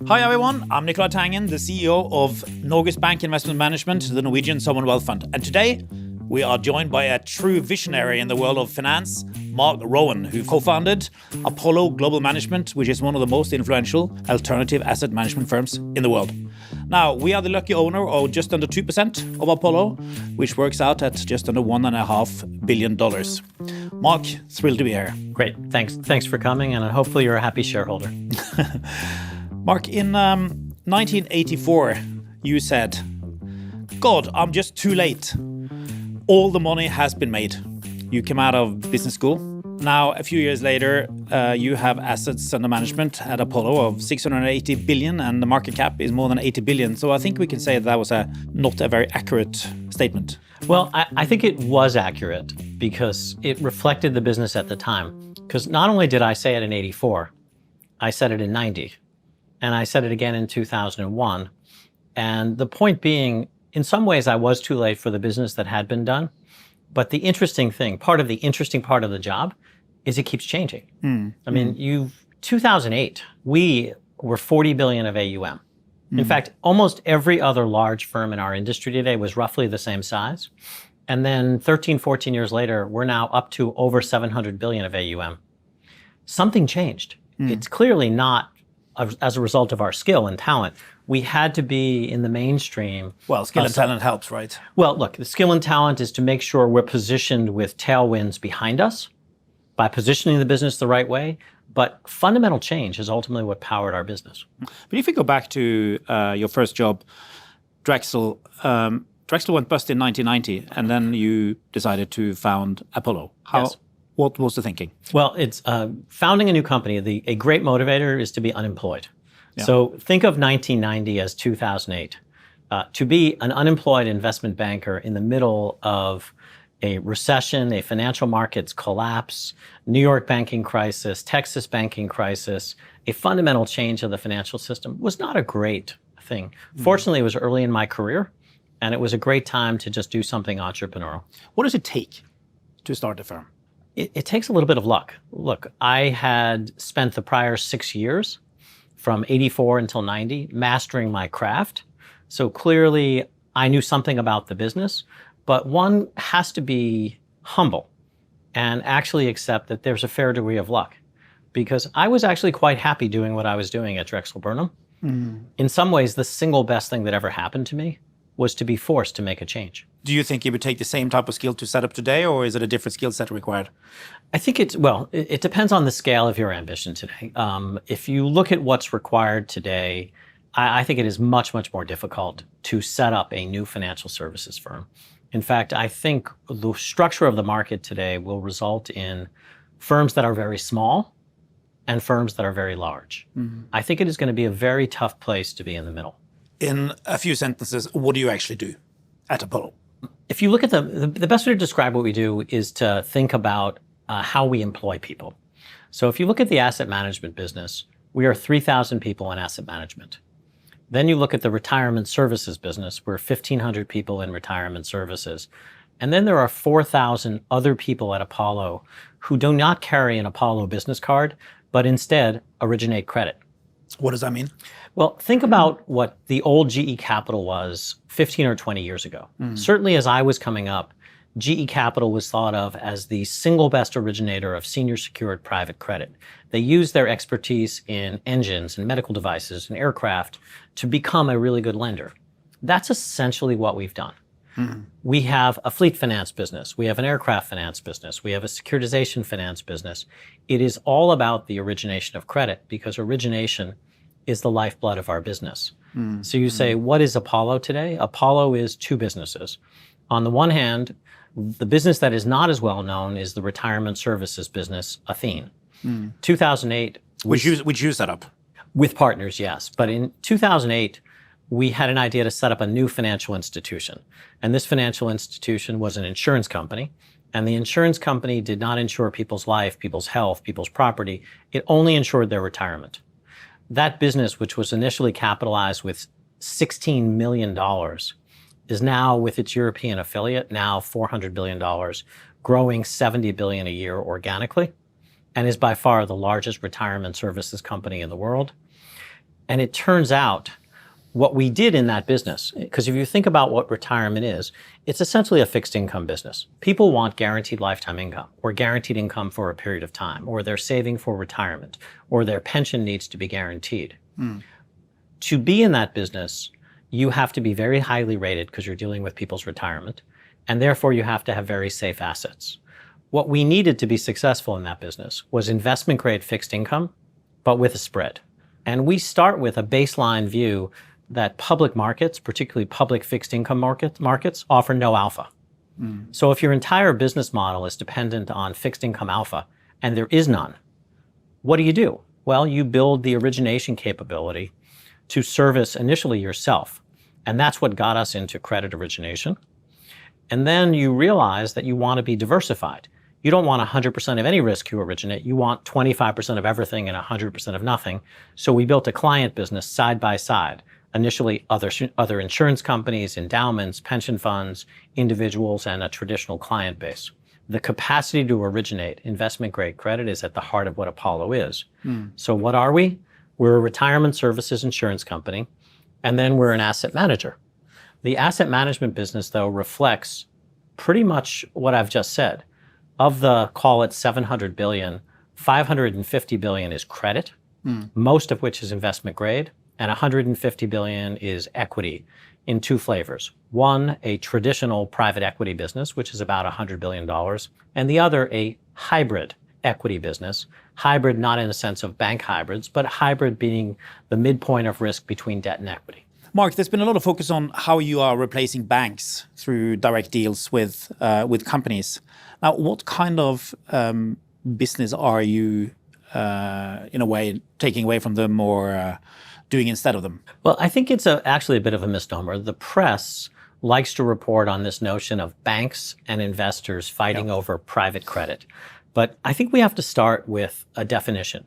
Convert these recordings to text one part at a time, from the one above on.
Hi everyone, I'm Nicolai Tangen, the CEO of Norges Bank Investment Management, the Norwegian Sovereign Wealth Fund. And today we are joined by a true visionary in the world of finance, Marc Rowan, who co-founded Apollo Global Management, which is one of the most influential alternative asset management firms in the world. Now, we are the lucky owner of just under 2% of Apollo, which works out at just under $1.5 billion. Marc, thrilled to be here. Great, thanks for coming, and hopefully you're a happy shareholder. Marc, in 1984, you said, "God, I'm just too late. All the money has been made." You came out of business school. Now, a few years later, you have assets under management at Apollo of 680 billion, and the market cap is more than 80 billion. So I think we can say that was not a very accurate statement. Well, I think it was accurate because it reflected the business at the time. Because not only did I say it in 84, I said it in 90. And I said it again in 2001. And the point being, in some ways, I was too late for the business that had been done. But the interesting thing, part of the interesting part of the job, is it keeps changing. I mean, 2008, we were 40 billion of AUM. In fact, almost every other large firm in our industry today was roughly the same size. And then 13, 14 years later, we're now up to over 700 billion of AUM. Something changed. It's clearly not as a result of our skill and talent. We had to be in the mainstream. Well, skill and talent helps, right? Well, look, the skill and talent is to make sure we're positioned with tailwinds behind us by positioning the business the right way. But fundamental change is ultimately what powered our business. But if we go back to your first job, Drexel, Drexel went bust in 1990, and then you decided to found Apollo. Yes. What was the thinking? Well, it's founding a new company. A great motivator is to be unemployed. Yeah. So think of 1990 as 2008. To be an unemployed investment banker in the middle of a recession, a financial markets collapse, New York banking crisis, Texas banking crisis, a fundamental change of the financial system was not a great thing. Fortunately, it was early in my career, and it was a great time to just do something entrepreneurial. What does it take to start a firm? It takes a little bit of luck. Look, I had spent the prior 6 years, from 84 until 90, mastering my craft. So clearly, I knew something about the business, but one has to be humble and actually accept that there's a fair degree of luck. Because I was actually quite happy doing what I was doing at Drexel Burnham. In some ways, the single best thing that ever happened to me was to be forced to make a change. Do you think it would take the same type of skill to set up today, or is it a different skill set required? I think it depends on the scale of your ambition today. If you look at what's required today, I think it is much, much more difficult to set up a new financial services firm. In fact, I think the structure of the market today will result in firms that are very small and firms that are very large. I think it is going to be a very tough place to be in the middle. In a few sentences, what do you actually do at Apollo? If you look at the best way to describe what we do is to think about how we employ people. So if you look at the asset management business, we are 3,000 people in asset management. Then you look at the retirement services business, we're 1,500 people in retirement services. And then there are 4,000 other people at Apollo who do not carry an Apollo business card, but instead originate credit. What does that mean? Well, think about what the old GE Capital was 15 or 20 years ago. Certainly as I was coming up, GE Capital was thought of as the single best originator of senior secured private credit. They used their expertise in engines and medical devices and aircraft to become a really good lender. That's essentially what we've done. We have a fleet finance business. We have an aircraft finance business. We have a securitization finance business. It is all about the origination of credit because origination is the lifeblood of our business. So you say, what is Apollo today? Apollo is two businesses. On the one hand, the business that is not as well known is the retirement services business, Athene. 2008. Which you set up? With partners, yes. But in 2008, we had an idea to set up a new financial institution. And this financial institution was an insurance company. And the insurance company did not insure people's life, people's health, people's property. It only insured their retirement. That business, which was initially capitalized with $16 million, is now, with its European affiliate, now $400 billion, growing $70 billion a year organically, and is by far the largest retirement services company in the world. And it turns out what we did in that business, because if you think about what retirement is, it's essentially a fixed income business. People want guaranteed lifetime income or guaranteed income for a period of time, or they're saving for retirement, or their pension needs to be guaranteed. To be in that business, you have to be very highly rated because you're dealing with people's retirement, and therefore you have to have very safe assets. What we needed to be successful in that business was investment grade fixed income, but with a spread. And we start with a baseline view that public markets, particularly public fixed income markets, offer no alpha. So if your entire business model is dependent on fixed income alpha, and there is none, what do? Well, you build the origination capability to service initially yourself. And that's what got us into credit origination. And then you realize that you want to be diversified. You don't want 100% of any risk you originate. You want 25% of everything and 100% of nothing. So we built a client business side by side. Initially, other insurance companies, endowments, pension funds, individuals, and a traditional client base. The capacity to originate investment-grade credit is at the heart of what Apollo is. So what are we? We're a retirement services insurance company, and then we're an asset manager. The asset management business, though, reflects pretty much what I've just said. Of the, call it $700 billion, $550 billion is credit, most of which is investment grade, and $150 billion is equity in two flavors. One, a traditional private equity business, which is about $100 billion, and the other, a hybrid equity business. Hybrid not in the sense of bank hybrids, but hybrid being the midpoint of risk between debt and equity. Mark, there's been a lot of focus on how you are replacing banks through direct deals with companies. Now, what kind of business are you, in a way, taking away from them or doing instead of them? Well, I think it's actually a bit of a misnomer. The press likes to report on this notion of banks and investors fighting over private credit. But I think we have to start with a definition.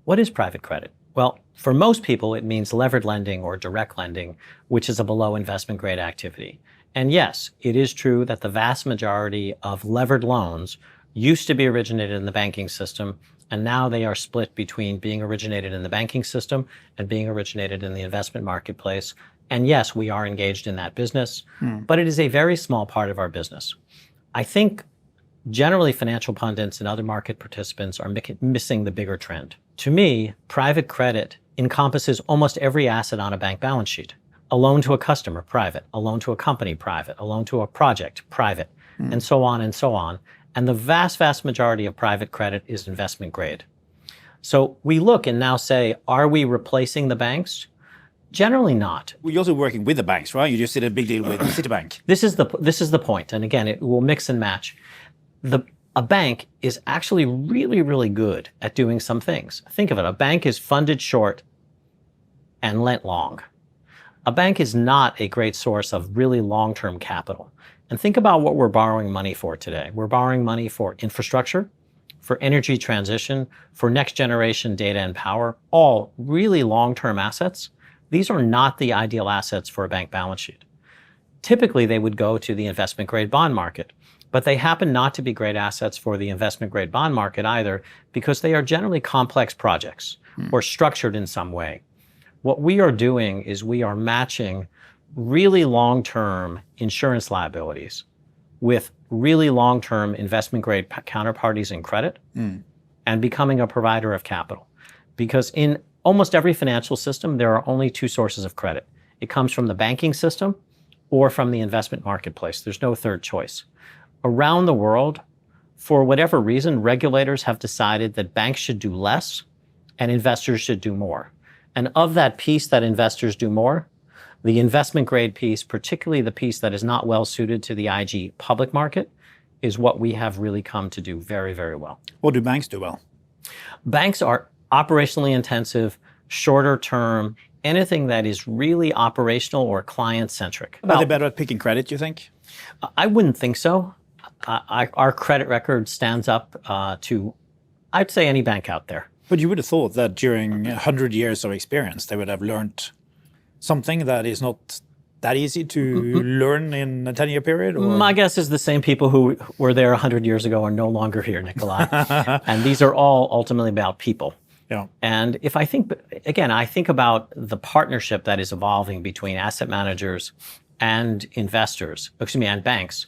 What is private credit? Well, for most people, it means levered lending or direct lending, which is a below investment grade activity. And yes, it is true that the vast majority of levered loans used to be originated in the banking system, and now they are split between being originated in the banking system and being originated in the investment marketplace. And yes, we are engaged in that business, but it is a very small part of our business. I think generally financial pundits and other market participants are missing the bigger trend. To me, private credit encompasses almost every asset on a bank balance sheet. A loan to a customer, private. A loan to a company, private. A loan to a project, private, and so on and so on. And the vast, vast majority of private credit is investment grade. So we look and now say, are we replacing the banks? Generally not. Well, you're also working with the banks, right? You just did a big deal with Citibank. This is the point. And again, it will mix and match. A bank is actually really, really good at doing some things. Think of it. A bank is funded short and lent long. A bank is not a great source of really long-term capital. And think about what we're borrowing money for today. We're borrowing money for infrastructure, for energy transition, for next generation data and power, all really long-term assets. These are not the ideal assets for a bank balance sheet. Typically, they would go to the investment grade bond market, but they happen not to be great assets for the investment grade bond market either, because they are generally complex projects or structured in some way. What we are doing is we are matching really long-term insurance liabilities with really long-term investment grade counterparties in credit and becoming a provider of capital. Because in almost every financial system, there are only two sources of credit. It comes from the banking system or from the investment marketplace. There's no third choice. Around the world, for whatever reason, regulators have decided that banks should do less and investors should do more. And of that piece that investors do more, the investment grade piece, particularly the piece that is not well suited to the IG public market, is what we have really come to do very, very well. What do banks do well? Banks are operationally intensive, shorter term, anything that is really operational or client centric. Are they better at picking credit, you think? I wouldn't think so. Our credit record stands up to, I'd say, any bank out there. But you would have thought that during 100 years of experience, they would have learned something that is not that easy to learn in a 10-year period? Or? My guess is the same people who were there 100 years ago are no longer here, Nicolai. And these are all ultimately about people. Yeah. And if I think, again, I think about the partnership that is evolving between asset managers and investors, and banks.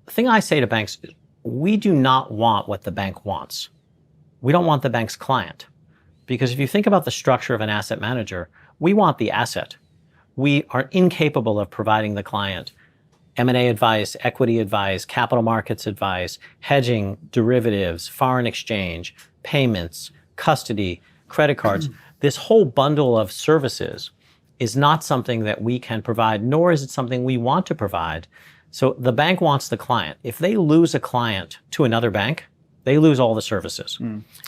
The thing I say to banks is, we do not want what the bank wants. We don't want the bank's client. Because if you think about the structure of an asset manager, we want the asset. We are incapable of providing the client M&A advice, equity advice, capital markets advice, hedging, derivatives, foreign exchange, payments, custody, credit cards. This whole bundle of services is not something that we can provide, nor is it something we want to provide. So the bank wants the client. If they lose a client to another bank, they lose all the services.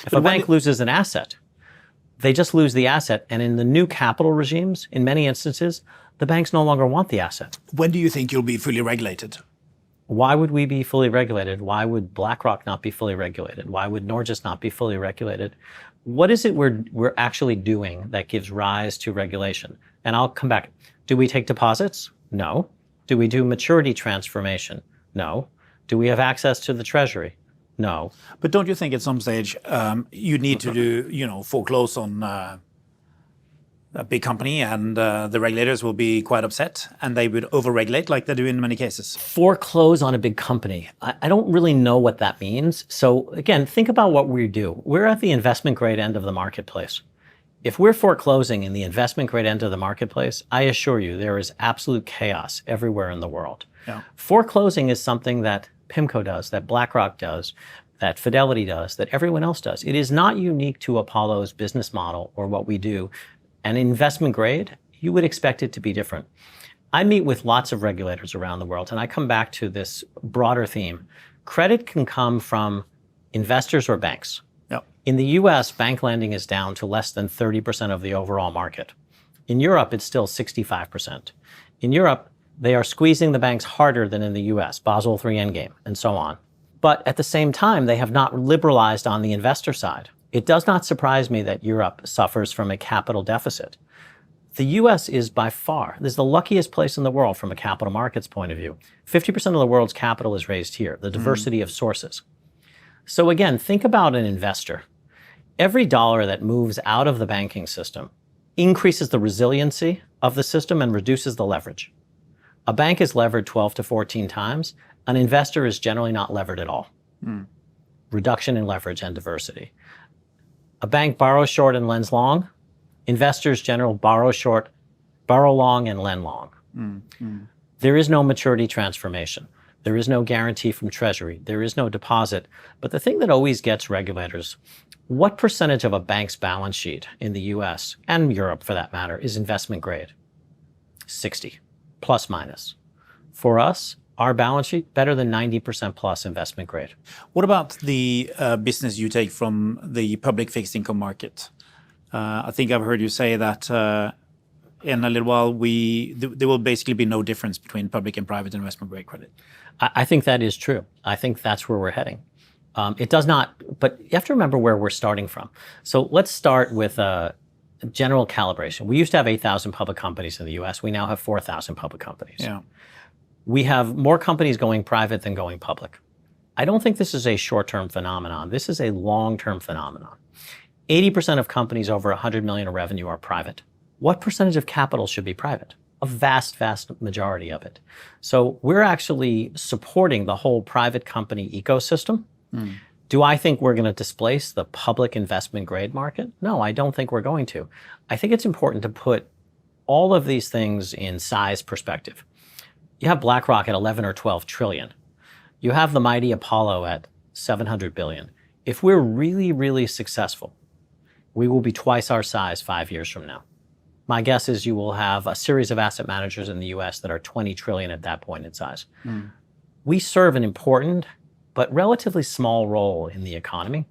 If a bank loses an asset, they just lose the asset. And in the new capital regimes, in many instances, the banks no longer want the asset. When do you think you'll be fully regulated? Why would we be fully regulated? Why would BlackRock not be fully regulated? Why would Norges not be fully regulated? What is it we're actually doing that gives rise to regulation? And I'll come back. Do we take deposits? No. Do we do maturity transformation? No. Do we have access to the treasury? No. But don't you think at some stage you need to do, foreclose on a big company, and the regulators will be quite upset, and they would overregulate like they do in many cases? Foreclose on a big company. I don't really know what that means. So again, think about what we do. We're at the investment grade end of the marketplace. If we're foreclosing in the investment grade end of the marketplace, I assure you there is absolute chaos everywhere in the world. Yeah. Foreclosing is something that PIMCO does, that BlackRock does, that Fidelity does, that everyone else does. It is not unique to Apollo's business model or what we do. And investment grade, you would expect it to be different. I meet with lots of regulators around the world, and I come back to this broader theme. Credit can come from investors or banks. Yep. In the US, bank lending is down to less than 30% of the overall market. In Europe, it's still 65%. In Europe, they are squeezing the banks harder than in the US, Basel III Endgame, and so on. But at the same time, they have not liberalized on the investor side. It does not surprise me that Europe suffers from a capital deficit. The US is by far, this is the luckiest place in the world from a capital markets point of view. 50% of the world's capital is raised here, the diversity of sources. So again, think about an investor. Every dollar that moves out of the banking system increases the resiliency of the system and reduces the leverage. A bank is levered 12 to 14 times. An investor is generally not levered at all. Reduction in leverage and diversity. A bank borrows short and lends long. Investors generally borrow short, borrow long, and lend long. There is no maturity transformation. There is no guarantee from Treasury. There is no deposit. But the thing that always gets regulators, what percentage of a bank's balance sheet in the US, and Europe for that matter, is investment grade? 60, plus minus. For us, our balance sheet, better than 90% plus investment grade. What about the business you take from the public fixed income market? I think I've heard you say that in a little while there will basically be no difference between public and private investment grade credit. I think that is true. I think that's where we're heading. It does not, but you have to remember where we're starting from. So let's start with general calibration. We used to have 8,000 public companies in the US. We now have 4,000 public companies. Yeah. We have more companies going private than going public. I don't think this is a short-term phenomenon. This is a long-term phenomenon. 80% of companies over 100 million in revenue are private. What percentage of capital should be private? A vast, vast majority of it. So we're actually supporting the whole private company ecosystem. Do I think we're going to displace the public investment grade market? No, I don't think we're going to. I think it's important to put all of these things in size perspective. You have BlackRock at 11 or 12 trillion. You have the mighty Apollo at 700 billion. If we're really, really successful, we will be twice our size 5 years from now. My guess is you will have a series of asset managers in the US that are 20 trillion at that point in size. We serve an important but relatively small role in the economy.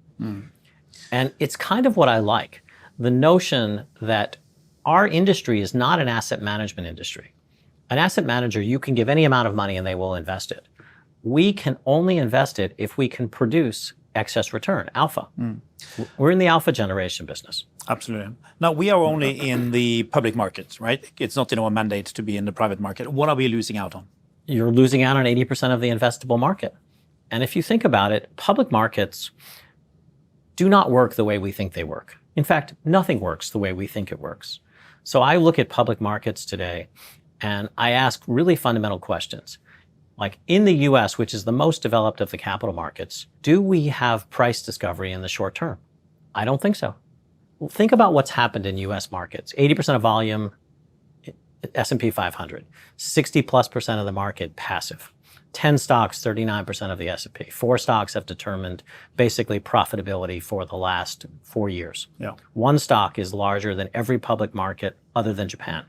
And it's kind of what I like. The notion that our industry is not an asset management industry. An asset manager, you can give any amount of money and they will invest it. We can only invest it if we can produce excess return, alpha. We're in the alpha generation business. Absolutely. Now, we are only in the public markets, right? It's not in our mandate to be in the private market. What are we losing out on? You're losing out on 80% of the investable market. And if you think about it, public markets do not work the way we think they work. In fact, nothing works the way we think it works. So I look at public markets today and I ask really fundamental questions. Like in the US, which is the most developed of the capital markets, do we have price discovery in the short term? I don't think so. Well, think about what's happened in US markets. 80% of volume, S&P 500, 60+% of the market passive. 10 stocks, 39% of the S&P. 4 stocks have determined basically profitability for the last 4 years. Yeah. 1 stock is larger than every public market other than Japan.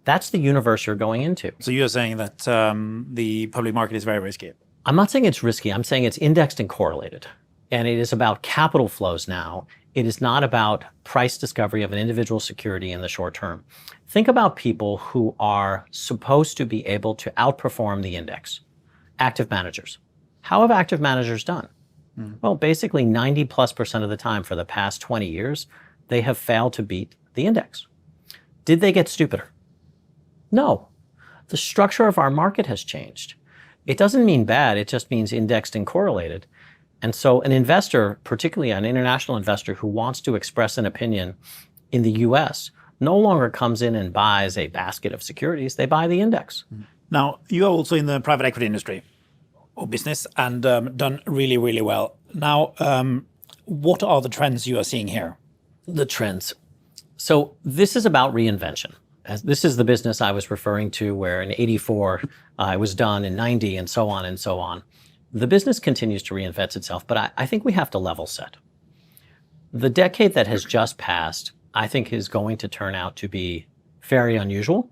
That's the universe you're going into. So you're saying that the public market is very risky? I'm not saying it's risky. I'm saying it's indexed and correlated. And it is about capital flows now. It is not about price discovery of an individual security in the short term. Think about people who are supposed to be able to outperform the index. Active managers. How have active managers done? Well, basically 90+% of the time for the past 20 years, they have failed to beat the index. Did they get stupider? No. The structure of our market has changed. It doesn't mean bad, it just means indexed and correlated. And so an investor, particularly an international investor who wants to express an opinion in the US, no longer comes in and buys a basket of securities, they buy the index. Now, you are also in the private equity industry or business and done really, really well. Now, what are the trends you are seeing here? The trends. So this is about reinvention. This is the business I was referring to where in 84, it was done in 90 and so on and so on. The business continues to reinvent itself, but I think we have to level set. The decade that has just passed, I think is going to turn out to be very unusual.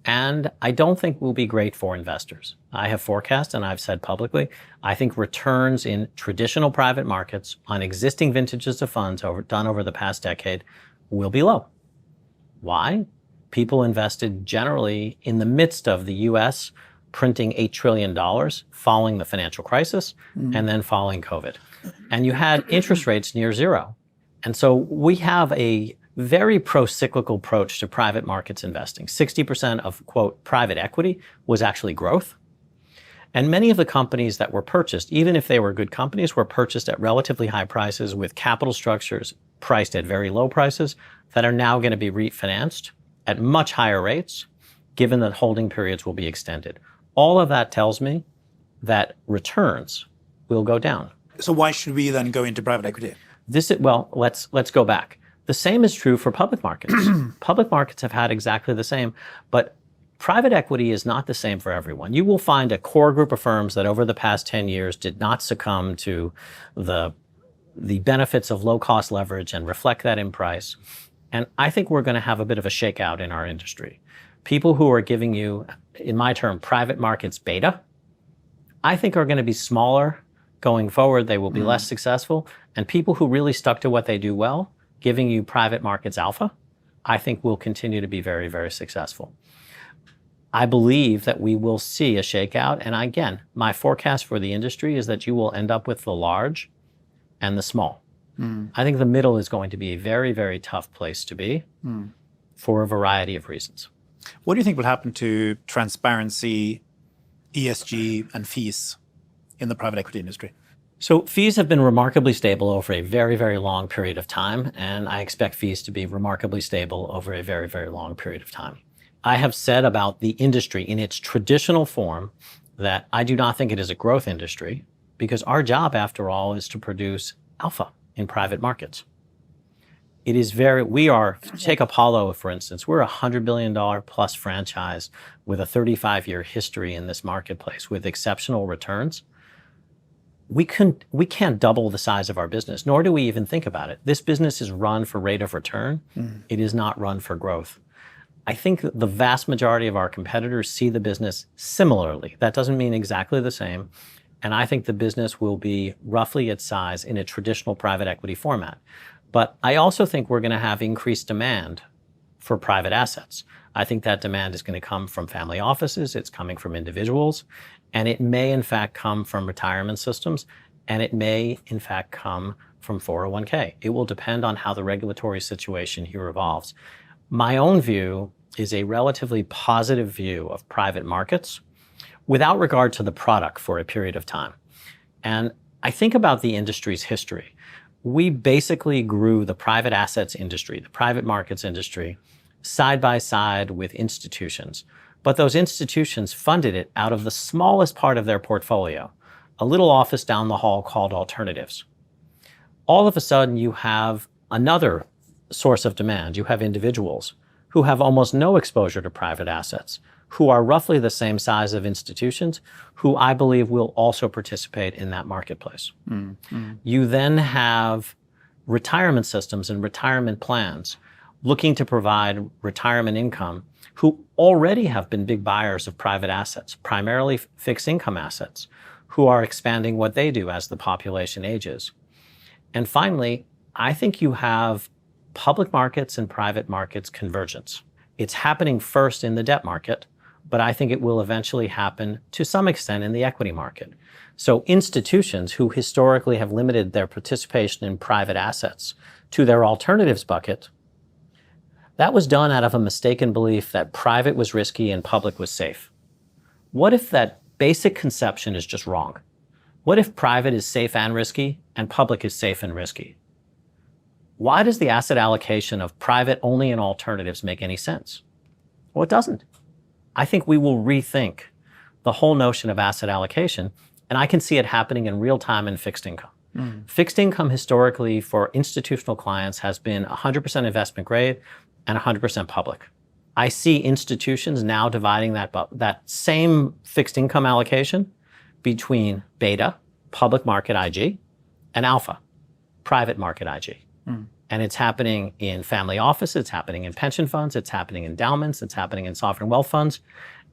And I don't think will be great for investors. I have forecast and I've said publicly, I think returns in traditional private markets on existing vintages of funds done over the past decade will be low. Why? People invested generally in the midst of the US printing $8 trillion following the financial crisis and then following COVID. And you had interest rates near zero. And so we have a very pro-cyclical approach to private markets investing. 60% of, quote, private equity was actually growth. And many of the companies that were purchased, even if they were good companies, were purchased at relatively high prices with capital structures priced at very low prices that are now going to be refinanced at much higher rates, given that holding periods will be extended. All of that tells me that returns will go down. So why should we then go into private equity? Well, let's go back. The same is true for public markets. Public markets have had exactly the same, but private equity is not the same for everyone. You will find a core group of firms that over the past 10 years did not succumb to the benefits of low-cost leverage and reflect that in price. And I think we're going to have a bit of a shakeout in our industry. People who are giving you, in my term, private markets beta, I think are going to be smaller going forward. They will be less successful. And people who really stuck to what they do well, giving you private markets alpha, I think will continue to be very, very successful. I believe that we will see a shakeout. And again, my forecast for the industry is that you will end up with the large and the small. I think the middle is going to be a very, very tough place to be for a variety of reasons. What do you think will happen to transparency, ESG, and fees in the private equity industry? So fees have been remarkably stable over a very, very long period of time, and I expect fees to be remarkably stable over a very, very long period of time. I have said about the industry in its traditional form that I do not think it is a growth industry because our job, after all, is to produce alpha in private markets. It is take Apollo, for instance, we're a $100 billion plus franchise with a 35-year history in this marketplace with exceptional returns. We can't double the size of our business, nor do we even think about it. This business is run for rate of return. It is not run for growth. I think the vast majority of our competitors see the business similarly. That doesn't mean exactly the same. And I think the business will be roughly its size in a traditional private equity format. But I also think we're going to have increased demand for private assets. I think that demand is going to come from family offices, it's coming from individuals, and it may in fact come from retirement systems, and it may in fact come from 401k. It will depend on how the regulatory situation here evolves. My own view is a relatively positive view of private markets without regard to the product for a period of time. And I think about the industry's history. we basically grew the private assets industry, the private markets industry, side by side with institutions. But those institutions funded it out of the smallest part of their portfolio, a little office down the hall called alternatives. All of a sudden, you have another source of demand. You have individuals who have almost no exposure to private assets, who are roughly the same size of institutions, who I believe will also participate in that marketplace. You then have retirement systems and retirement plans looking to provide retirement income, who already have been big buyers of private assets, primarily fixed income assets, who are expanding what they do as the population ages. And finally, I think you have public markets and private markets convergence. It's happening first in the debt market, but I think it will eventually happen to some extent in the equity market. So institutions who historically have limited their participation in private assets to their alternatives bucket, that was done out of a mistaken belief that private was risky and public was safe. What if that basic conception is just wrong? What if private is safe and risky and public is safe and risky? Why does the asset allocation of private only in alternatives make any sense? Well, it doesn't. I think we will rethink the whole notion of asset allocation, and I can see it happening in real time in fixed income. Fixed income historically for institutional clients has been 100% investment grade and 100% public. I see institutions now dividing that same fixed income allocation between beta, public market IG, and alpha, private market IG. And it's happening in family offices, it's happening in pension funds, it's happening in endowments, it's happening in sovereign wealth funds.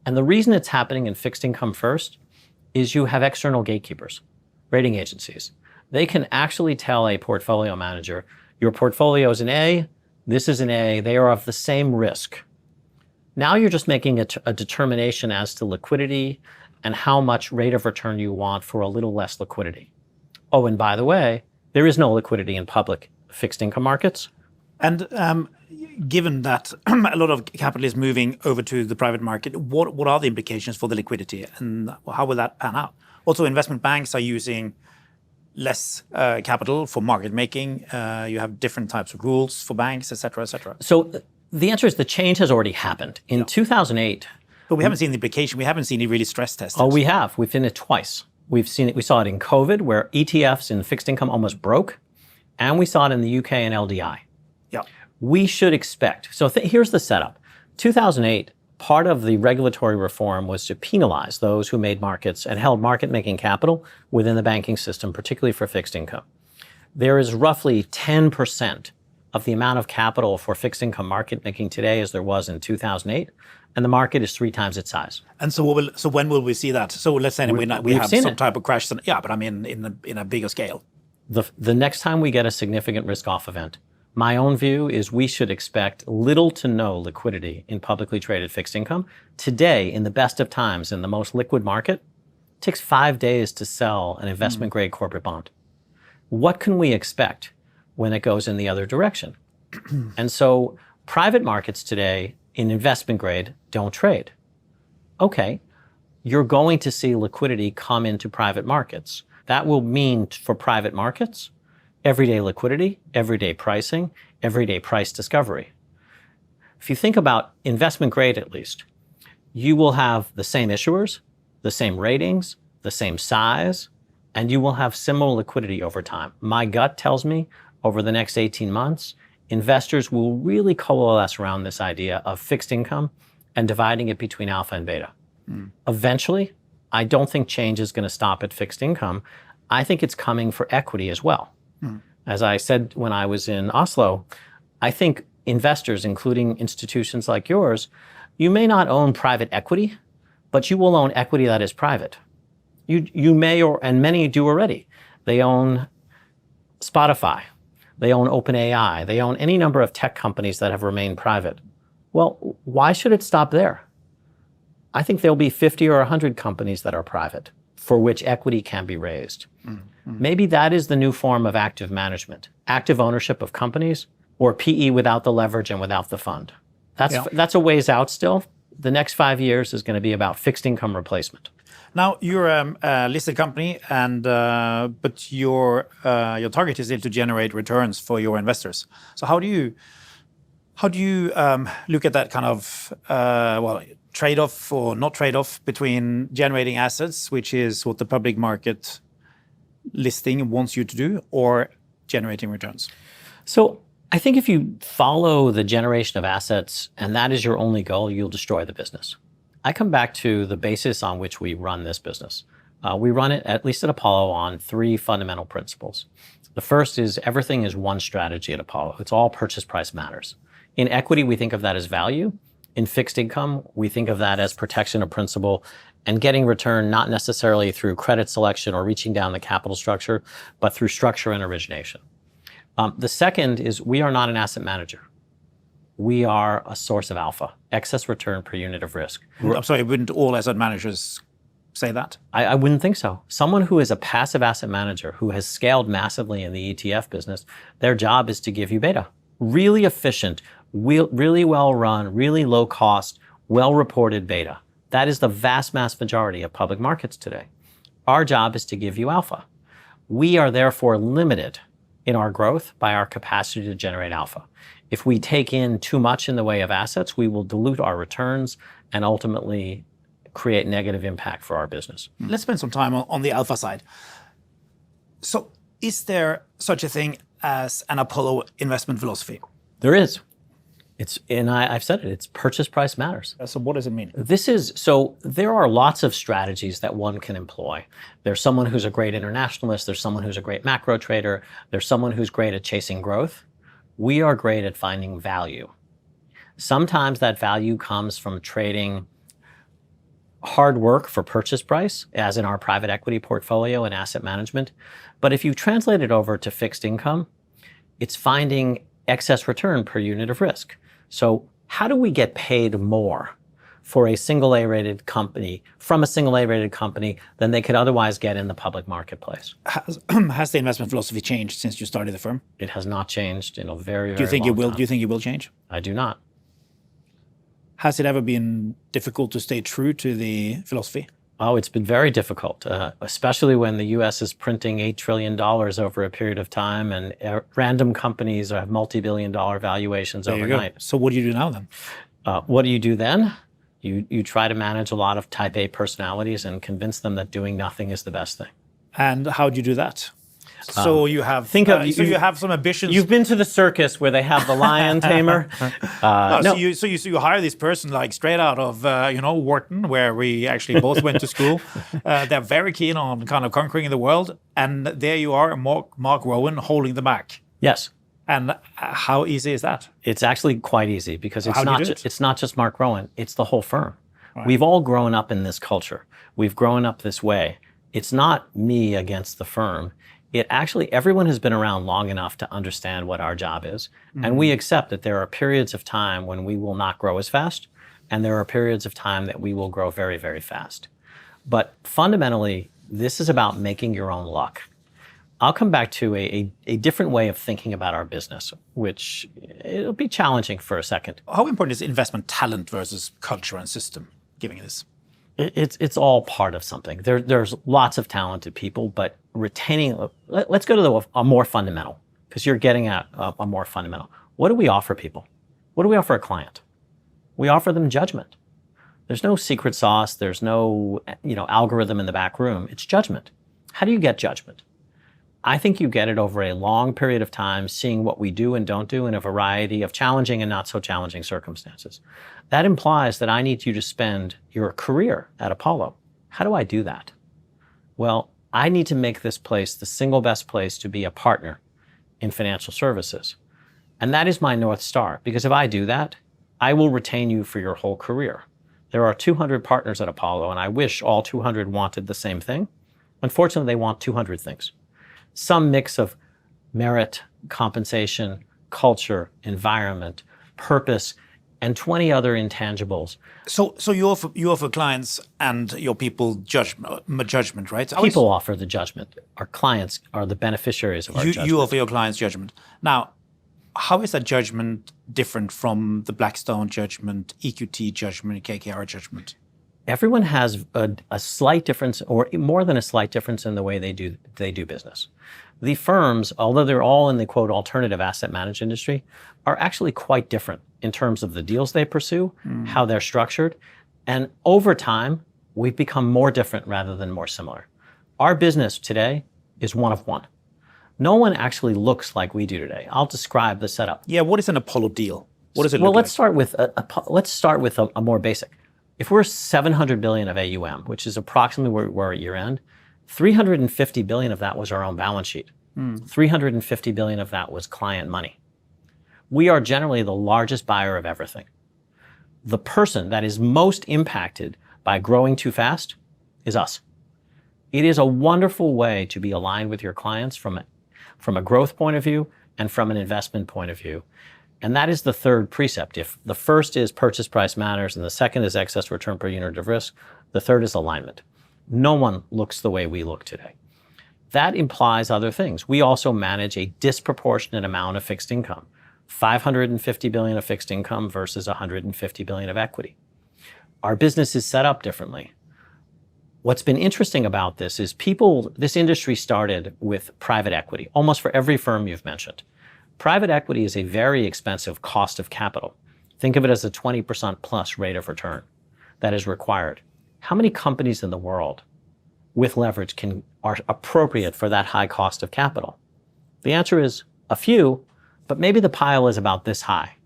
And the reason it's happening in fixed income first is you have external gatekeepers, rating agencies. They can actually tell a portfolio manager, your portfolio is an A, this is an A, they are of the same risk. Now you're just making a determination as to liquidity and how much rate of return you want for a little less liquidity. Oh, and by the way, there is no liquidity in public fixed income markets. And given that a lot of capital is moving over to the private market, what are the implications for the liquidity and how will that pan out? Also, investment banks are using less capital for market making. You have different types of rules for banks, et cetera, et cetera. So the answer is the change has already happened. In 2008. But we haven't seen the implication. We haven't seen it really stress tested. Oh, we have. We've seen it twice. We've seen it. We saw it in COVID, where ETFs in fixed income almost broke. And we saw it in the UK and LDI. Yeah. We should expect. So here's the setup. 2008, part of the regulatory reform was to penalize those who made markets and held market-making capital within the banking system, particularly for fixed income. There is roughly 10% of the amount of capital for fixed income market making today as there was in 2008, and the market is 3 times its size. And so when will we see that? So let's say we have some type of crash. Yeah, but I mean in a bigger scale. The next time we get a significant risk-off event, my own view is we should expect little to no liquidity in publicly traded fixed income. Today, in the best of times, in the most liquid market, it takes 5 days to sell an investment-grade corporate bond. What can we expect when it goes in the other direction? And so private markets today in investment grade don't trade. Okay, you're going to see liquidity come into private markets. That will mean for private markets, everyday liquidity, everyday pricing, everyday price discovery. If you think about investment grade at least, you will have the same issuers, the same ratings, the same size, and you will have similar liquidity over time. My gut tells me over the next 18 months, investors will really coalesce around this idea of fixed income and dividing it between alpha and beta. Eventually, I don't think change is going to stop at fixed income. I think it's coming for equity as well. As I said when I was in Oslo, I think investors, including institutions like yours, you may not own private equity, but you will own equity that is private. You may, and many do already. They own Spotify. They own OpenAI. They own any number of tech companies that have remained private. Well, why should it stop there? I think there'll be 50 or 100 companies that are private for which equity can be raised. Maybe that is the new form of active management, active ownership of companies, or PE without the leverage and without the fund. That's a ways out still. The next 5 years is going to be about fixed income replacement. Now you're a listed company, and but your target is still to generate returns for your investors. So how do you look at that kind of trade-off or not trade-off between generating assets, which is what the public market listing wants you to do, or generating returns? So I think if you follow the generation of assets and that is your only goal, you'll destroy the business. I come back to the basis on which we run this business. We run it, at least at Apollo, on 3 fundamental principles. The first is everything is one strategy at Apollo. It's all purchase price matters. In equity, we think of that as value. In fixed income, we think of that as protection of principal and getting return not necessarily through credit selection or reaching down the capital structure, but through structure and origination. The second is we are not an asset manager. We are a source of alpha, excess return per unit of risk. I'm sorry, wouldn't all asset managers say that? I wouldn't think so. Someone who is a passive asset manager who has scaled massively in the ETF business, their job is to give you beta. Really efficient, really well run, really low cost, well reported beta. That is the vast majority of public markets today. Our job is to give you alpha. We are therefore limited in our growth by our capacity to generate alpha. If we take in too much in the way of assets, we will dilute our returns and ultimately create negative impact for our business. Let's spend some time on the alpha side. So is there such a thing as an Apollo investment philosophy? There is. I've said it, it's purchase price matters. So what does it mean? So there are lots of strategies that one can employ. There's someone who's a great internationalist, there's someone who's a great macro trader, there's someone who's great at chasing growth. We are great at finding value. Sometimes that value comes from trading hard work for purchase price, as in our private equity portfolio and asset management. But if you translate it over to fixed income, it's finding excess return per unit of risk. So how do we get paid more for a single A-rated company, from a single A-rated company, than they could otherwise get in the public marketplace? Has the investment philosophy changed since you started the firm? It has not changed in a very, Do you think long it will? time. Do you think it will change? I do not. Has it ever been difficult to stay true to the philosophy? Oh, it's been very difficult, especially when the U.S. is printing $8 trillion over a period of time and random companies have multi-billion-dollar valuations There you go. overnight. So what do you do now then? What do you do then? You try to manage a lot of type A personalities and convince them that doing nothing is the best thing. And how do you do that? So you have you have some ambitions. You've been to the circus where they have the lion tamer. No. So you hire this person like straight out of Wharton, where we actually both went to school. They're very keen on kind of conquering the world, and there you are, Marc Rowan, holding the back. Yes. And how easy is that? It's actually quite easy because it's not just Marc Rowan, it's the whole firm. Right. We've all grown up in this culture. We've grown up this way. It's not me against the firm. Everyone has been around long enough to understand what our job is. Mm-hmm. And we accept that there are periods of time when we will not grow as fast, and there are periods of time that we will grow very, very fast. But fundamentally, this is about making your own luck. I'll come back to a different way of thinking about our business, which it'll be challenging for a second. How important is investment talent versus culture and system, giving this? It's all part of something. There's lots of talented people, but retaining. Let's go to a more fundamental, because you're getting at a more fundamental. What do we offer people? What do we offer a client? We offer them judgment. There's no secret sauce. There's no algorithm in the back room. It's judgment. How do you get judgment? I think you get it over a long period of time, seeing what we do and don't do in a variety of challenging and not so challenging circumstances. That implies that I need you to spend your career at Apollo. How do I do that? Well, I need to make this place the single best place to be a partner in financial services. And that is my North Star, because if I do that, I will retain you for your whole career. There are 200 partners at Apollo, and I wish all 200 wanted the same thing. Unfortunately, they want 200 things. Some mix of merit, compensation, culture, environment, purpose, and 20 other intangibles. So you offer clients and your people judgment, right? People offer the judgment. Our clients are the beneficiaries of our judgment. You offer your clients judgment. Now, how is that judgment different from the Blackstone judgment, EQT judgment, KKR judgment? Everyone has a slight difference, or more than a slight difference, in the way they do business. The firms, although they're all in the quote alternative asset management industry, are actually quite different in terms of the deals they pursue, how they're structured, and over time, we've become more different rather than more similar. Our business today is one of one. No one actually looks like we do today. I'll describe the setup. Yeah, what is an Apollo deal? What does it Well, look let's start with a more basic. If we're 700 billion of AUM, which is approximately where we were at year end, 350 billion of that was our own balance sheet. 350 billion of that was client money. We are generally the largest buyer of everything. The person that is most impacted by growing too fast is us. It is a wonderful way to be aligned with your clients from a growth point of view and from an investment point of view. And that is the third precept. If the first is purchase price matters and the second is excess return per unit of risk, the third is alignment. No one looks the way we look today. That implies other things. We also manage a disproportionate amount of fixed income. 550 billion of fixed income versus 150 billion of equity. Our business is set up differently. What's been interesting about this is this industry started with private equity, almost for every firm you've mentioned. Private equity is a very expensive cost of capital. Think of it as a 20% plus rate of return that is required. How many companies in the world with leverage are appropriate for that high cost of capital? The answer is a few, but maybe the pile is about this high.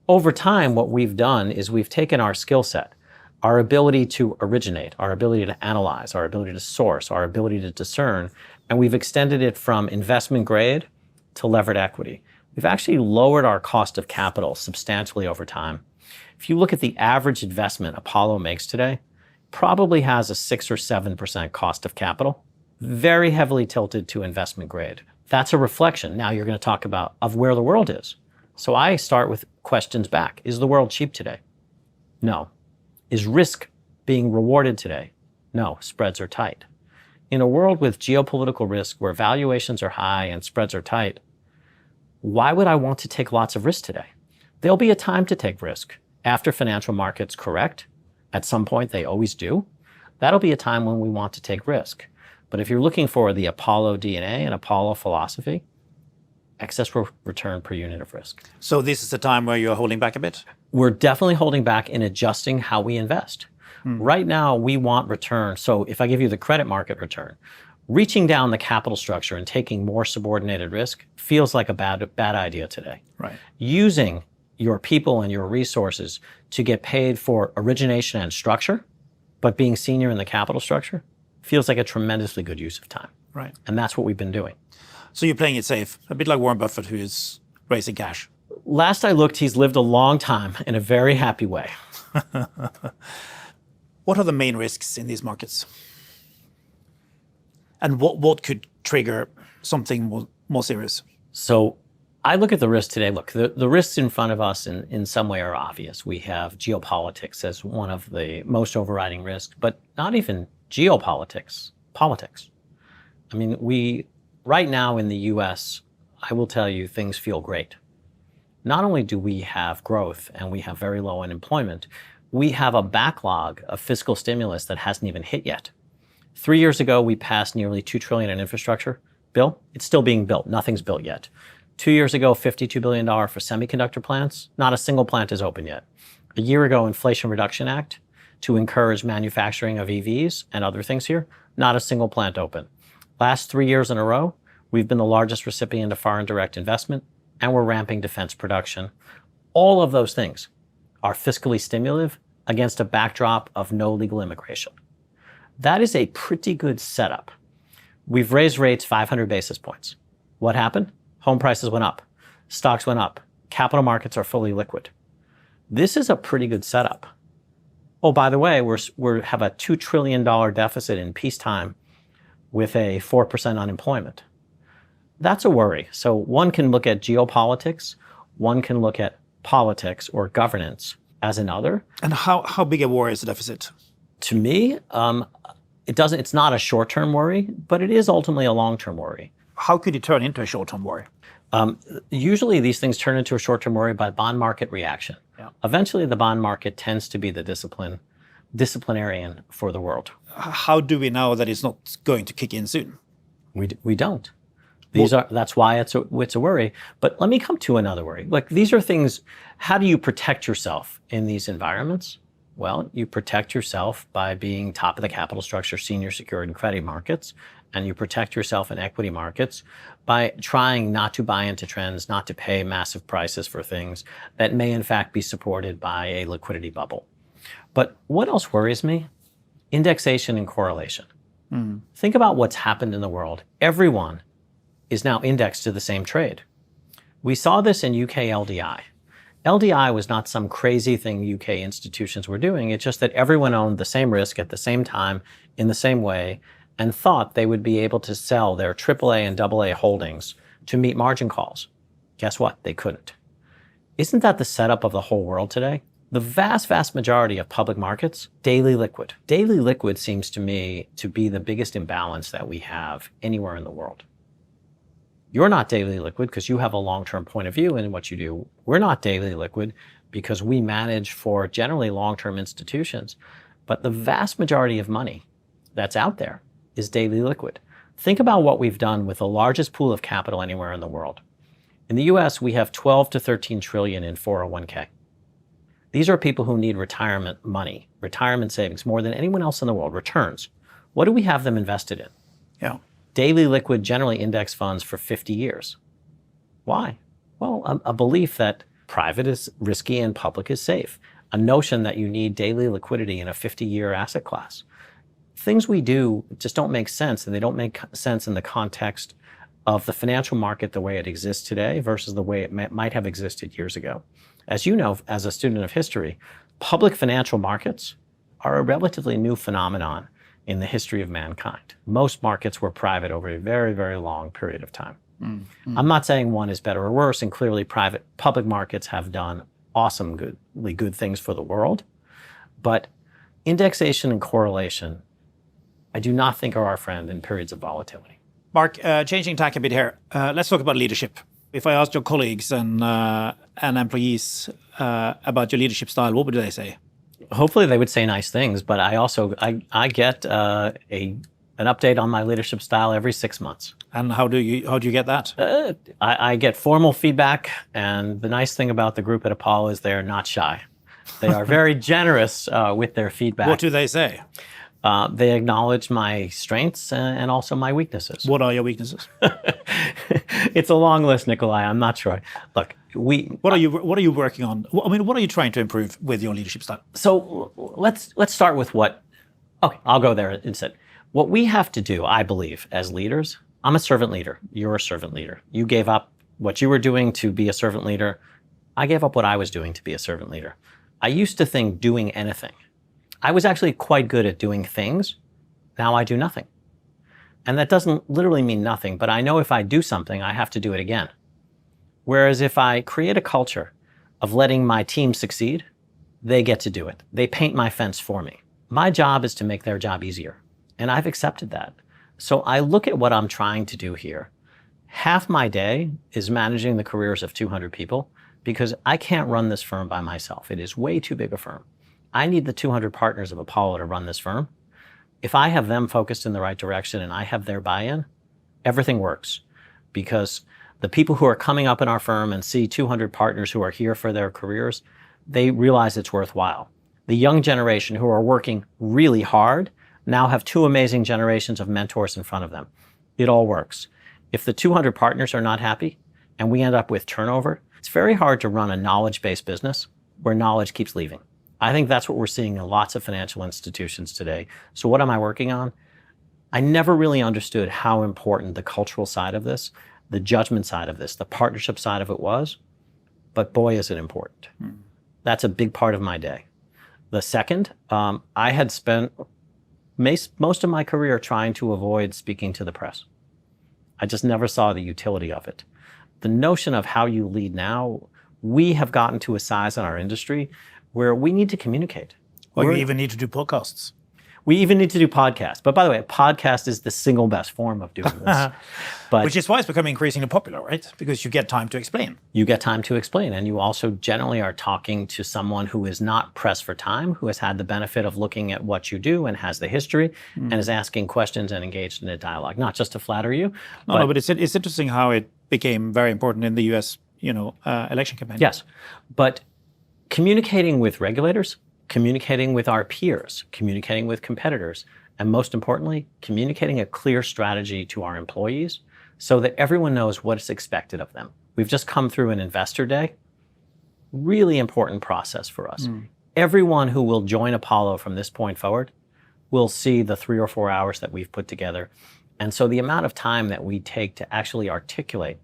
Over time, what we've done is we've taken our skill set, our ability to originate, our ability to analyze, our ability to source, our ability to discern, and we've extended it from investment grade to levered equity. We've actually lowered our cost of capital substantially over time. If you look at the average investment Apollo makes today, probably has a 6 or 7% cost of capital, very heavily tilted to investment grade. That's a reflection. Now you're going to talk about of where the world is. So I start with questions back. Is the world cheap today? No. Is risk being rewarded today? No, spreads are tight. In a world with geopolitical risk where valuations are high and spreads are tight, why would I want to take lots of risk today? There'll be a time to take risk. After financial markets correct, at some point they always do, that'll be a time when we want to take risk. But if you're looking for the Apollo DNA and Apollo philosophy, excess return per unit of risk. So this is a time where you're holding back a bit? We're definitely holding back in adjusting how we invest. Right now, we want return. So if I give you the credit market return, reaching down the capital structure and taking more subordinated risk feels like a bad idea today. Right. Using your people and your resources to get paid for origination and structure, but being senior in the capital structure feels like a tremendously good use of time. Right. And that's what we've been doing. So you're playing it safe, a bit like Warren Buffett, who is raising cash. Last I looked, he's lived a long time in a very happy way. What are the main risks in these markets? And what could trigger something more serious? So I look at the risks today. Look, the risks in front of us in some way are obvious. We have geopolitics as one of the most overriding risks, but not even geopolitics, politics. I mean, right now in the US, I will tell you, things feel great. Not only do we have growth and we have very low unemployment, we have a backlog of fiscal stimulus that hasn't even hit yet. 3 years ago, we passed nearly $2 trillion in infrastructure bill. It's still being built. Nothing's built yet. 2 years ago, $52 billion for semiconductor plants. Not a single plant is open yet. A year ago, Inflation Reduction Act to encourage manufacturing of EVs and other things here. Not a single plant open. Last 3 years in a row, we've been the largest recipient of foreign direct investment, and we're ramping defense production. All of those things are fiscally stimulative against a backdrop of no legal immigration. That is a pretty good setup. We've raised rates 500 basis points. What happened? Home prices went up. Stocks went up. Capital markets are fully liquid. This is a pretty good setup. Oh, by the way, we have a $2 trillion deficit in peacetime with a 4% unemployment. That's a worry. So one can look at geopolitics, one can look at politics or governance as another. And how big a worry is the deficit? To me, it's not a short-term worry, but it is ultimately a long-term worry. How could it turn into a short-term worry? Usually these things turn into a short-term worry by bond market reaction. Yeah. Eventually the bond market tends to be the discipline disciplinarian for the world. How do we know that it's not going to kick in soon? We don't. That's why it's a worry. But let me come to another worry. Like, these are things, how do you protect yourself in these environments? Well, you protect yourself by being top of the capital structure, senior secured and credit markets, and you protect yourself in equity markets by trying not to buy into trends, not to pay massive prices for things that may in fact be supported by a liquidity bubble. But what else worries me? Indexation and correlation. Think about what's happened in the world. Everyone is now indexed to the same trade. We saw this in UK LDI. LDI was not some crazy thing UK institutions were doing. It's just that everyone owned the same risk at the same time in the same way and thought they would be able to sell their AAA and AA holdings to meet margin calls. Guess what? They couldn't. Isn't that the setup of the whole world today? The vast, vast majority of public markets, daily liquid. Daily liquid seems to me to be the biggest imbalance that we have anywhere in the world. You're not daily liquid because you have a long-term point of view in what you do. We're not daily liquid because we manage for generally long-term institutions. But the vast majority of money that's out there is daily liquid. Think about what we've done with the largest pool of capital anywhere in the world. In the US, we have 12 to 13 trillion in 401k. These are people who need retirement money, retirement savings, more than anyone else in the world, returns. What do we have them invested in? Yeah. Daily liquid, generally index funds for 50 years. Why? Well, a belief that private is risky and public is safe. A notion that you need daily liquidity in a 50-year asset class. Things we do just don't make sense, and they don't make sense in the context of the financial market the way it exists today versus the way it might have existed years ago. As you know, as a student of history, public financial markets are a relatively new phenomenon in the history of mankind. Most markets were private over a very, very long period of time. I'm not saying one is better or worse, and clearly public markets have done awesomely good things for the world, but indexation and correlation, I do not think are our friend in periods of volatility. Mark, changing tack a bit here. Let's talk about leadership. If I asked your colleagues and employees about your leadership style, what would they say? Hopefully they would say nice things, but I get an update on my leadership style every 6 months. And how do you get that? I get formal feedback, and the nice thing about the group at Apollo is they're not shy. They are very generous with their feedback. What do they say? They acknowledge my strengths and also my weaknesses. What are your weaknesses? It's a long list, Nicolai. I'm not sure. Look, What are you working on? I mean, what are you trying to improve with your leadership style? So let's start with okay, I'll go there instead. What we have to do, I believe, as leaders, I'm a servant leader. You're a servant leader. You gave up what you were doing to be a servant leader. I gave up what I was doing to be a servant leader. I used to think doing anything. I was actually quite good at doing things. Now I do nothing. And that doesn't literally mean nothing, but I know if I do something, I have to do it again. Whereas if I create a culture of letting my team succeed, they get to do it. They paint my fence for me. My job is to make their job easier. And I've accepted that. So I look at what I'm trying to do here. Half my day is managing the careers of 200 people because I can't run this firm by myself. It is way too big a firm. I need the 200 partners of Apollo to run this firm. If I have them focused in the right direction and I have their buy-in, everything works. Because the people who are coming up in our firm and see 200 partners who are here for their careers, they realize it's worthwhile. The young generation who are working really hard now have 2 amazing generations of mentors in front of them. It all works. If the 200 partners are not happy and we end up with turnover, it's very hard to run a knowledge-based business where knowledge keeps leaving. I think that's what we're seeing in lots of financial institutions today. So what am I working on? I never really understood how important the cultural side of this, the judgment side of this, the partnership side of it was, but boy, is it important. That's a big part of my day. The second, I had spent most of my career trying to avoid speaking to the press. I just never saw the utility of it. The notion of how you lead now, we have gotten to a size in our industry where we need to communicate. Or you even need to do podcasts. We even need to do podcasts. But by the way, a podcast is the single best form of doing this. But Which is why it's becoming increasingly popular, right? Because you get time to explain. you get time to explain, and you also generally are talking to someone who is not pressed for time, who has had the benefit of looking at what you do and has the history and is asking questions and engaged in a dialogue, not just to flatter you. No, but it's interesting how it became very important in the U.S. Election campaign. Yes, but communicating with regulators, communicating with our peers, communicating with competitors, and most importantly, communicating a clear strategy to our employees so that everyone knows what is expected of them. We've just come through an investor day, really important process for us. Everyone who will join Apollo from this point forward will see the 3 or 4 hours that we've put together. And so the amount of time that we take to actually articulate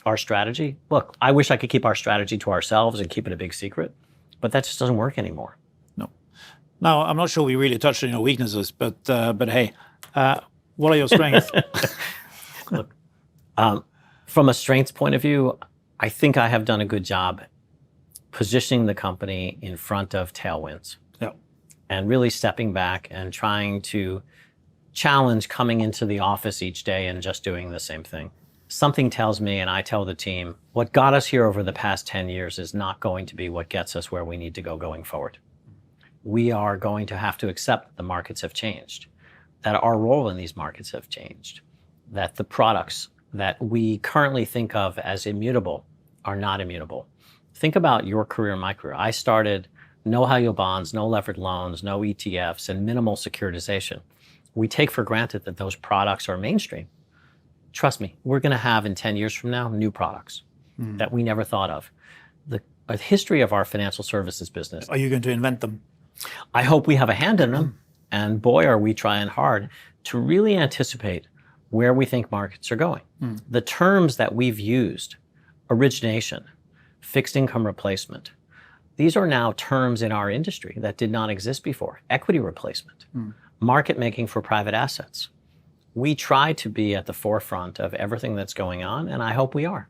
our strategy, look, I wish I could keep our strategy to ourselves and keep it a big secret, but that just doesn't work anymore. No. Now, I'm not sure we really touched on your weaknesses, but hey, what are your strengths? Look, from a strengths point of view, I think I have done a good job positioning the company in front of tailwinds. Yeah. And really stepping back and trying to challenge coming into the office each day and just doing the same thing. Something tells me, and I tell the team, what got us here over the past 10 years is not going to be what gets us where we need to go going forward. We are going to have to accept that the markets have changed, that our role in these markets have changed, that the products that we currently think of as immutable are not immutable. Think about your career and my career. I started no high yield bonds, no levered loans, no ETFs, and minimal securitization. We take for granted that those products are mainstream. Trust me, we're going to have in 10 years from now new products that we never thought of. The history of our financial services business. Are you going to invent them? I hope we have a hand in them. And boy, are we trying hard to really anticipate where we think markets are going. The terms that we've used, origination, fixed income replacement, these are now terms in our industry that did not exist before. Equity replacement, market making for private assets. We try to be at the forefront of everything that's going on, and I hope we are.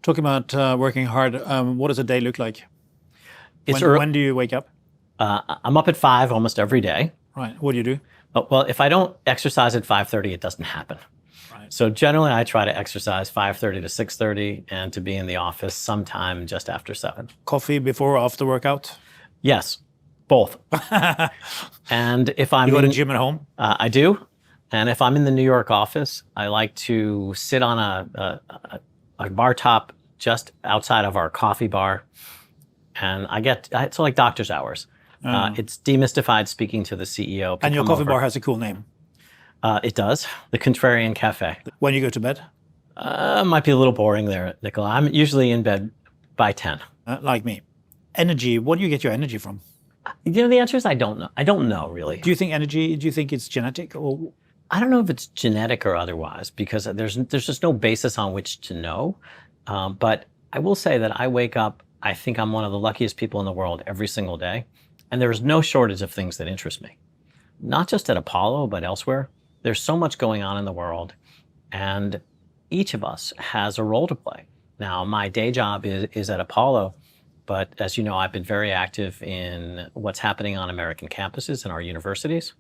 Talking about working hard, what does a day look like? When do you wake up? I'm up at 5 almost every day. Right. What do you do? Well, if I don't exercise at 5:30, it doesn't happen. Right. So generally, I try to exercise 5:30 to 6:30 and to be in the office sometime just after 7. Coffee before or after workout? Yes, both. And if I'm You go to the gym at home? I do. And if I'm in the New York office, I like to sit on a bar top just outside of our coffee bar. And it's like doctor's hours. It's demystified speaking to the CEO. And your coffee bar has a cool name. It does. The Contrarian Cafe. When you go to bed? Might be a little boring there, Nicolai. I'm usually in bed by 10. Like me. Energy. What do you get your energy from? The answer is I don't know. I don't know, really. Do you think it's genetic? Or? I don't know if it's genetic or otherwise, because there's just no basis on which to know. But I will say that I wake up, I think I'm one of the luckiest people in the world every single day. And there's no shortage of things that interest me. Not just at Apollo, but elsewhere. There's so much going on in the world. And each of us has a role to play. Now, my day job is at Apollo. But as you know, I've been very active in what's happening on American campuses and our universities.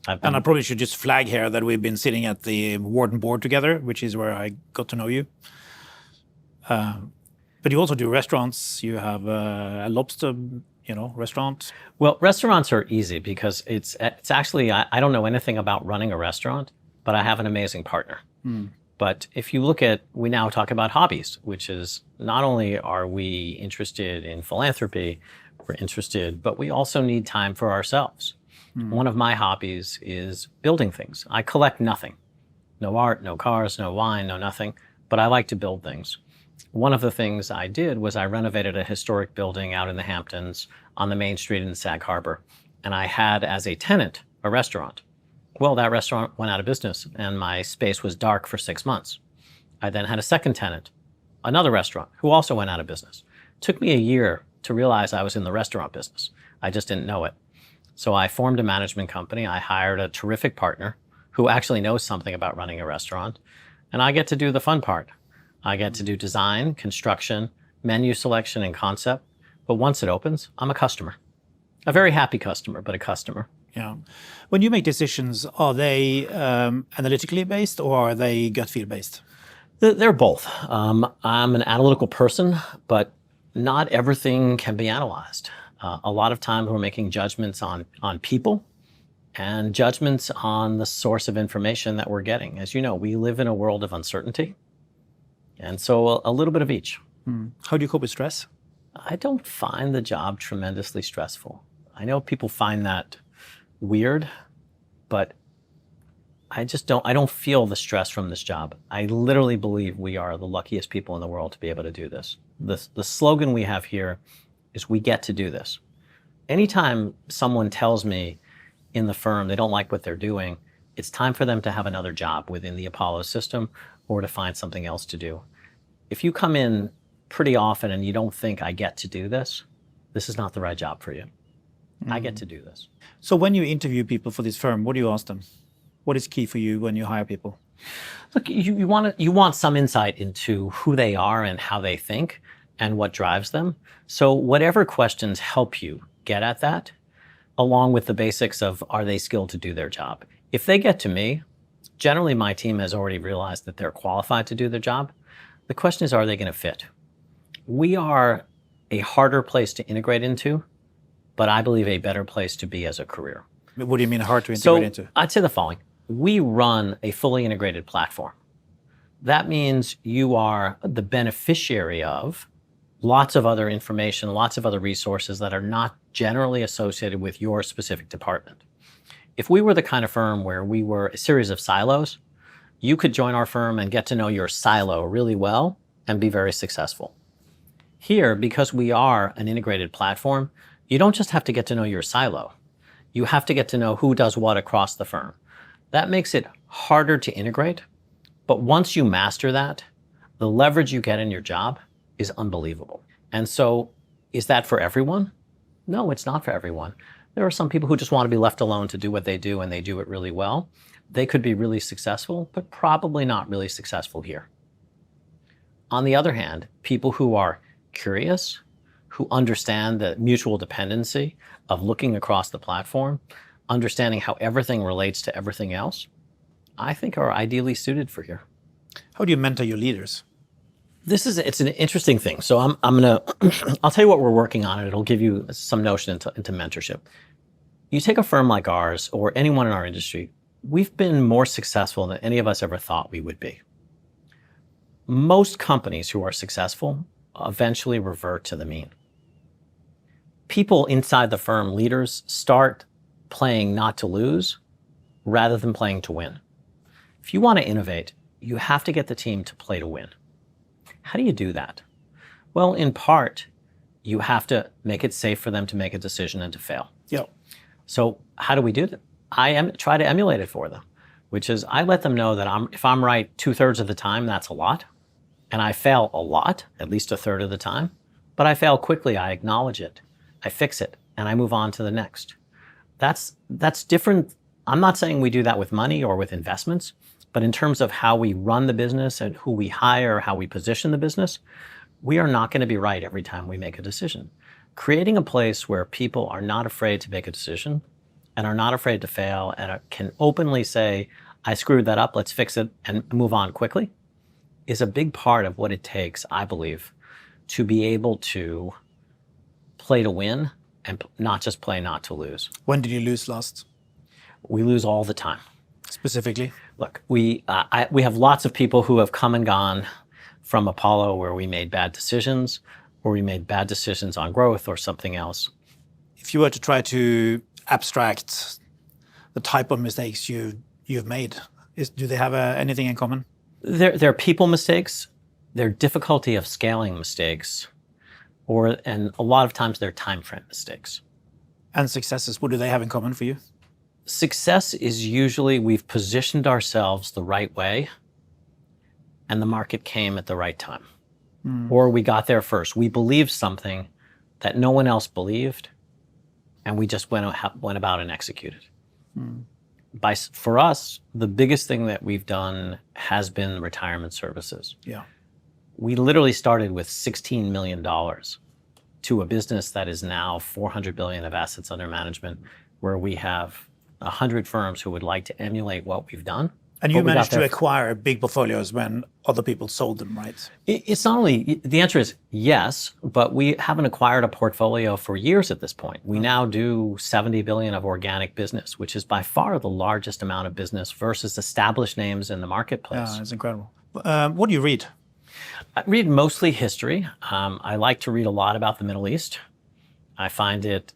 And I probably should just flag here that we've been sitting at the Wharton board together, which is where I got to know you. But you also do restaurants. You have a lobster, restaurant. Well, restaurants are easy because it's actually, I don't know anything about running a restaurant, but I have an amazing partner. But if you look at, we now talk about hobbies, which is not only are we interested in philanthropy, we're interested, but we also need time for ourselves. One of my hobbies is building things. I collect nothing. No art, no cars, no wine, no nothing, but I like to build things. One of the things I did was I renovated a historic building out in the Hamptons on the main street in Sag Harbor. And I had as a tenant a restaurant. Well, that restaurant went out of business and my space was dark for 6 months. I then had a second tenant, another restaurant, who also went out of business. It took me a year to realize I was in the restaurant business. I just didn't know it. So I formed a management company. I hired a terrific partner who actually knows something about running a restaurant. And I get to do the fun part. I get to do design, construction, menu selection, and concept. But once it opens, I'm a customer. A very happy customer, but a customer. Yeah. When you make decisions, are they analytically based or are they gut feel based? They're both. I'm an analytical person, but not everything can be analyzed. A lot of times we're making judgments on people and judgments on the source of information that we're getting. As you know, we live in a world of uncertainty, and so a little bit of each. How do you cope with stress? I don't find the job tremendously stressful. I know people find that weird, but I don't feel the stress from this job. I literally believe we are the luckiest people in the world to be able to do this. The slogan we have here is we get to do this. Anytime someone tells me in the firm they don't like what they're doing, it's time for them to have another job within the Apollo system or to find something else to do. If you come in pretty often and you don't think I get to do this, this is not the right job for you. I get to do this. So when you interview people for this firm, what do you ask them? What is key for you when you hire people? Look, you want some insight into who they are and how they think and what drives them. So whatever questions help you get at that, along with the basics of are they skilled to do their job. If they get to me, generally my team has already realized that they're qualified to do their job. The question is, are they going to fit? We are a harder place to integrate into, but I believe a better place to be as a career. What do you mean hard to integrate into? I'd say the following. We run a fully integrated platform. That means you are the beneficiary of lots of other information, lots of other resources that are not generally associated with your specific department. If we were the kind of firm where we were a series of silos, you could join our firm and get to know your silo really well and be very successful. Here, because we are an integrated platform, you don't just have to get to know your silo. You have to get to know who does what across the firm. That makes it harder to integrate, but once you master that, the leverage you get in your job is unbelievable. And so, is that for everyone? No, it's not for everyone. There are some people who just want to be left alone to do what they do, and they do it really well. They could be really successful, but probably not really successful here. On the other hand, people who are curious, who understand the mutual dependency of looking across the platform, understanding how everything relates to everything else, I think are ideally suited for here. How do you mentor your leaders? It's an interesting thing. So I'll tell you what we're working on, and it'll give you some notion into mentorship. You take a firm like ours or anyone in our industry, we've been more successful than any of us ever thought we would be. Most companies who are successful eventually revert to the mean. People inside the firm, leaders, start playing not to lose rather than playing to win. If you want to innovate, you have to get the team to play to win. How do you do that? Well, in part, you have to make it safe for them to make a decision and to fail. Yeah. So how do we do that? I try to emulate it for them, which is I let them know that if I'm right 2/3 of the time, that's a lot. And I fail a lot, at least 1/3 of the time. But I fail quickly, I acknowledge it, I fix it, and I move on to the next. That's different. I'm not saying we do that with money or with investments, but in terms of how we run the business and who we hire, how we position the business, we are not going to be right every time we make a decision. Creating a place where people are not afraid to make a decision and are not afraid to fail and can openly say, I screwed that up, let's fix it and move on quickly, is a big part of what it takes, I believe, to be able to play to win and not just play not to lose. When did you lose last? We lose all the time. Specifically? Look, we have lots of people who have come and gone from Apollo where we made bad decisions, or we made bad decisions on growth or something else. If you were to try to abstract the type of mistakes you've made, do they have anything in common? They're people mistakes, they're difficulty of scaling mistakes, and a lot of times they're time frame mistakes. And successes, what do they have in common for you? Success is usually we've positioned ourselves the right way and the market came at the right time. Or we got there first. We believed something that no one else believed and we just went about and executed. For us, the biggest thing that we've done has been retirement services. Yeah. We literally started with $16 million to a business that is now $400 billion of assets under management where we have 100 firms who would like to emulate what we've done. And you managed to acquire big portfolios when other people sold them, right? It's not only, the answer is yes, but we haven't acquired a portfolio for years at this point. We now do 70 billion of organic business, which is by far the largest amount of business versus established names in the marketplace. Yeah, it's incredible. What do you read? I read mostly history. I like to read a lot about the Middle East. I find it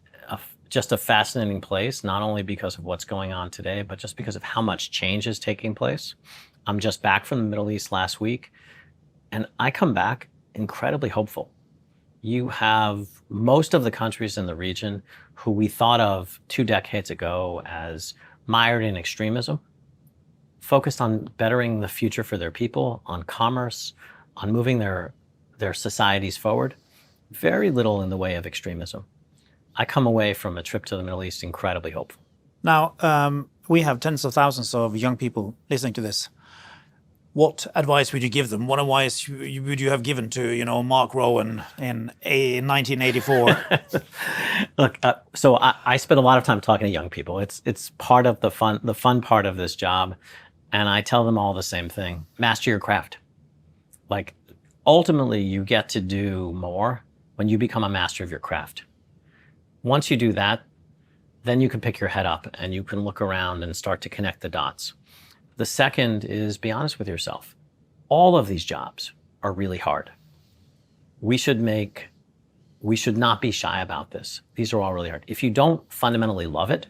just a fascinating place, not only because of what's going on today, but just because of how much change is taking place. I'm just back from the Middle East last week, and I come back incredibly hopeful. You have most of the countries in the region who we thought of 2 decades ago as mired in extremism, focused on bettering the future for their people, on commerce, on moving their societies forward. Very little in the way of extremism. I come away from a trip to the Middle East incredibly hopeful. Now, we have tens of thousands of young people listening to this. What advice would you give them? What advice would you have given to, Marc Rowan in 1984? Look, so I spend a lot of time talking to young people. It's part of the fun part of this job, and I tell them all the same thing: master your craft. Like, ultimately, you get to do more when you become a master of your craft. Once you do that, then you can pick your head up and you can look around and start to connect the dots. The second is, be honest with yourself. All of these jobs are really hard. We should not be shy about this. These are all really hard. If you don't fundamentally love it,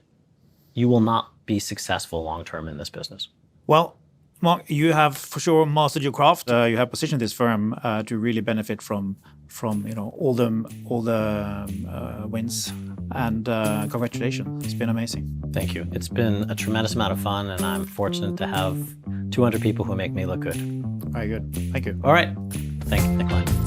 you will not be successful long-term in this business. Well, Marc, you have for sure mastered your craft. You have positioned this firm to really benefit from all the wins, and congratulations. It's been amazing. Thank you. It's been a tremendous amount of fun, and I'm fortunate to have 200 people who make me look good. Very good. Thank you. All right. Thank you, Nicolai.